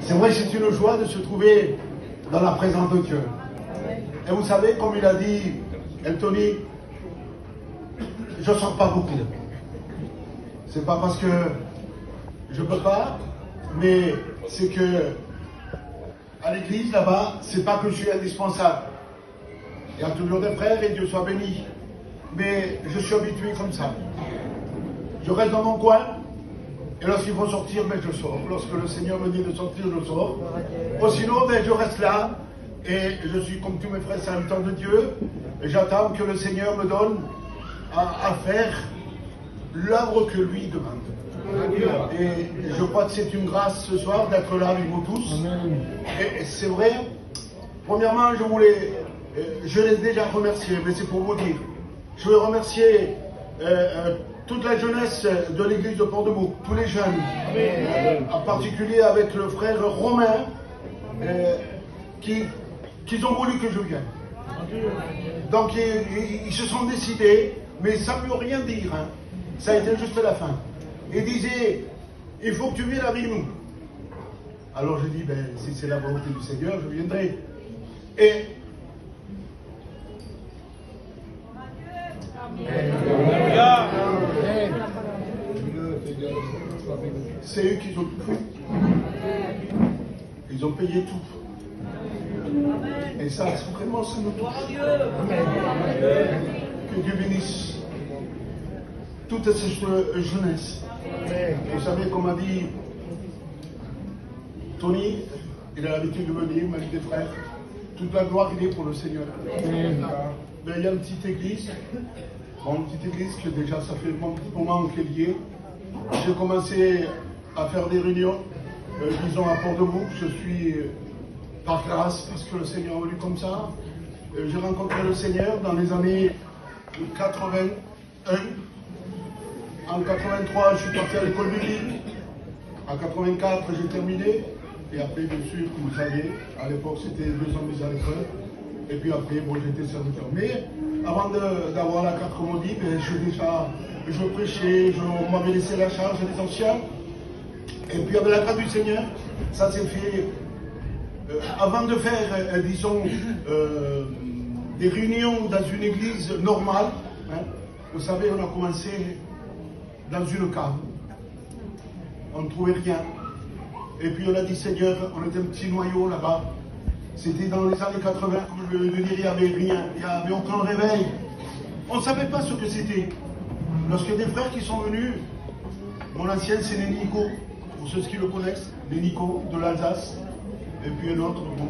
C'est vrai, c'est une joie de se trouver dans la présence de Dieu. Et vous savez, comme il a dit Eltony, je ne sors pas beaucoup. C'est pas parce que je ne peux pas, mais c'est que à l'église là-bas, c'est pas que je suis indispensable. Il y a toujours des frères et Dieu soit béni. Mais je suis habitué comme ça. Je reste dans mon coin. Et lorsqu'il faut sortir, ben, je sors. Lorsque le Seigneur me dit de sortir, je sors. Ou sinon, ben, je reste là. Et je suis comme tous mes frères serviteurs de Dieu. Et j'attends que le Seigneur me donne à faire l'œuvre que lui demande. Et je crois que c'est une grâce ce soir d'être là avec vous tous. Et c'est vrai, premièrement, je l'ai déjà remercié, mais c'est pour vous dire. Je veux remercier toute la jeunesse de l'église de Port-de-Bouc, tous les jeunes, en particulier avec le frère Romain, qui ont voulu que je vienne. Donc ils se sont décidés, mais ça ne veut rien dire. Hein. Ça a été juste la fin. Ils disaient, il faut que tu viennes avec nous. Alors je dis, ben, si c'est la volonté du Seigneur, je viendrai. Et c'est eux qui ont tout fait. Ils ont payé tout. Et ça, vraiment, ça nous touche. Que Dieu bénisse toute cette jeunesse. Vous savez, comme a dit Tony, il a l'habitude de venir, m'a dit des frères, toute la gloire il est pour le Seigneur. Mais il y a une petite église, une petite église que déjà ça fait un petit moment qu'elle y est. J'ai commencé à faire des réunions, disons à Port-de-Bouc, je suis par grâce, parce que le Seigneur a voulu comme ça. J'ai rencontré le Seigneur dans les années 81. En 83, je suis parti à l'école biblique. En 84, j'ai terminé. Et après, bien sûr, comme vous savez, à l'époque, c'était 2 ans mis à l'école. Et puis après, bon, j'étais serviteur. Mais avant d'avoir la carte, comme on dit, ben, je prêchais, on m'avait laissé la charge des anciens. Et puis avec la grâce du Seigneur, ça s'est fait. Avant de faire, disons, des réunions dans une église normale, hein, vous savez, on a commencé dans une cave. On ne trouvait rien. Et puis on a dit, Seigneur, on était un petit noyau là-bas. C'était dans les années 80, comme je veux dire, il n'y avait rien, il n'y avait aucun réveil. On ne savait pas ce que c'était. Lorsque des frères qui sont venus, mon ancien c'est les Nico, pour ceux qui le connaissent, les Nico de l'Alsace, et puis un autre, bon,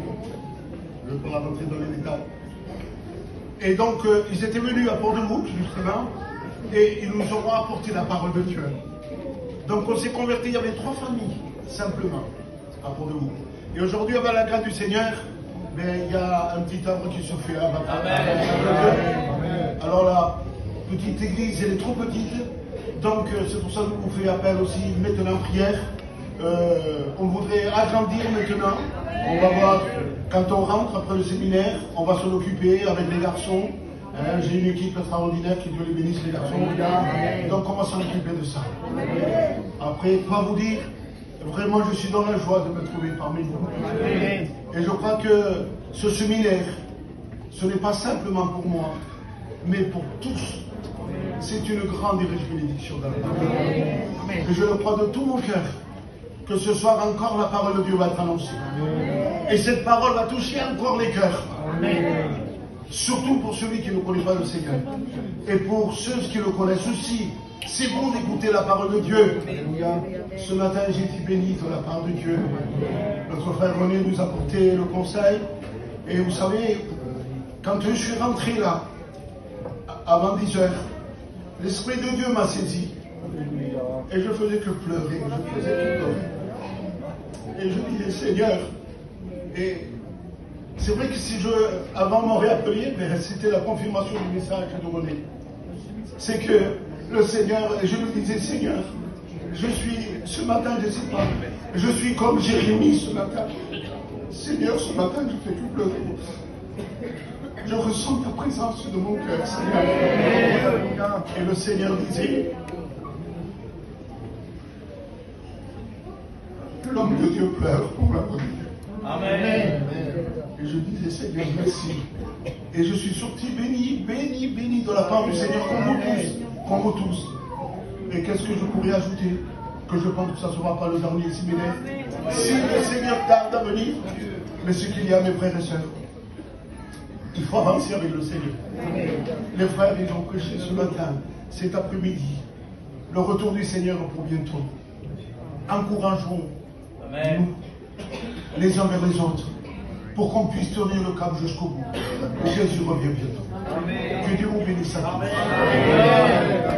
je ne vais pas rentrer dans les détails. Et donc, ils étaient venus à Port-de-Bouc, justement, et ils nous ont apporté la parole de Dieu. Donc on s'est convertis, il y avait 3 familles, simplement, à Port-de-Bouc. Et aujourd'hui, avec la grâce du Seigneur, ben, il y a un petit œuvre qui se fait à Alors la petite église, elle est trop petite, donc c'est pour ça que vous fait appel aussi maintenant en prière. On voudrait agrandir maintenant. On va voir, quand on rentre après le séminaire, on va s'en occuper avec les garçons. J'ai une équipe extraordinaire, qui Dieu les bénisse, les garçons. Donc on va s'en occuper de ça. Après, quoi vous dire, vraiment je suis dans la joie de me trouver parmi vous. Et je crois que ce séminaire, ce n'est pas simplement pour moi, mais pour tous. C'est une grande et riche bénédiction d'Allah. Et je le crois de tout mon cœur, que ce soir encore la parole de Dieu va être annoncée. Et cette parole va toucher encore les cœurs. Surtout pour celui qui ne connaît pas le Seigneur. Et pour ceux qui le connaissent aussi. C'est bon d'écouter la parole de Dieu. Ce matin, j'ai été béni de la part de Dieu. Notre frère René nous a apporté le conseil. Et vous savez, quand je suis rentré là, avant 10 heures, l'Esprit de Dieu m'a saisi. Et je faisais que pleurer. Je faisais que pleurer. Et je disais, Seigneur, et c'est vrai que si avant m'aurait appelé, c'était la confirmation du message de René. C'est que le Seigneur, et je lui disais, Seigneur, je suis, ce matin, je ne sais pas, je suis comme Jérémie ce matin. Seigneur, ce matin, je fais que pleurer. Je ressens ta présence de mon cœur, Seigneur. Et le Seigneur disait, L'homme de Dieu pleure pour la bonne Dieu. Amen. Et je disais, Seigneur, merci. Et je suis sorti béni, béni, béni de la part du Seigneur, comme vous tous. Et qu'est-ce que je pourrais ajouter? Que je pense que ça ne sera pas le dernier séminaire. Si le Seigneur tarde à venir, mais ce qu'il y a, mes frères et sœurs, il faut avancer avec le Seigneur. Les frères, ils ont prêché ce matin, cet après-midi, le retour du Seigneur pour bientôt. Encourageons-nous les uns vers les autres pour qu'on puisse tenir le cap jusqu'au bout. Et Jésus revient bientôt. Que Dieu vous bénisse à tous.